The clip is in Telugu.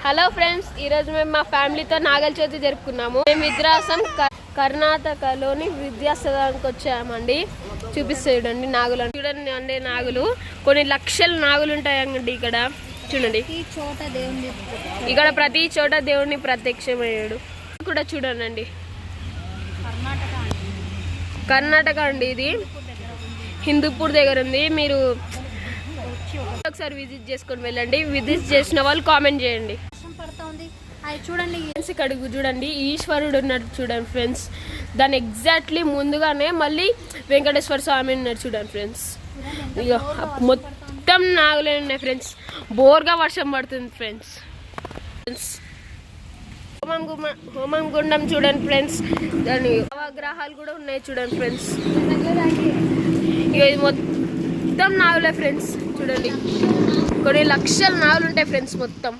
హలో ఫ్రెండ్స్, ఈరోజు మేము మా ఫ్యామిలీతో నాగల చవితి జరుపుకున్నాము. మేము విద్రాసం కర్ణాటకలోని విద్యాసదానికి వచ్చామండి. చూపిస్తే చూడండి నాగులు చూడండి అండి. నాగులు కొన్ని లక్షల నాగులు ఉంటాయండి ఇక్కడ. చూడండి ఇక్కడ ప్రతి చోట దేవుడిని ప్రత్యక్షమయ్యాడు కూడా. చూడండి కర్ణాటక అండి, ఇది హిందూపూర్ దగ్గర ఉంది. మీరు ఒకసారి విజిట్ చేసుకొని వెళ్ళండి. విజిట్ చేసిన వాళ్ళు కామెంట్ చేయండి. చూడండి ఇక్కడ చూడండి ఈశ్వరుడు ఉన్నాడు చూడండి ఫ్రెండ్స్. దాని ఎగ్జాక్ట్లీ ముందుగానే మళ్ళీ వెంకటేశ్వర స్వామి ఉన్నాడు చూడండి ఫ్రెండ్స్. ఇక మొత్తం నాగులే ఉన్నాయి ఫ్రెండ్స్. బోర్గా వర్షం పడుతుంది ఫ్రెండ్స్. హోమం గుండం చూడండి ఫ్రెండ్స్. దాని నవగ్రహాలు కూడా ఉన్నాయి చూడండి ఫ్రెండ్స్. ఇక ఇది మొత్తం నాగులే ఫ్రెండ్స్. చూడండి కొన్ని లక్షల నాగులు ఉంటాయి ఫ్రెండ్స్ మొత్తం.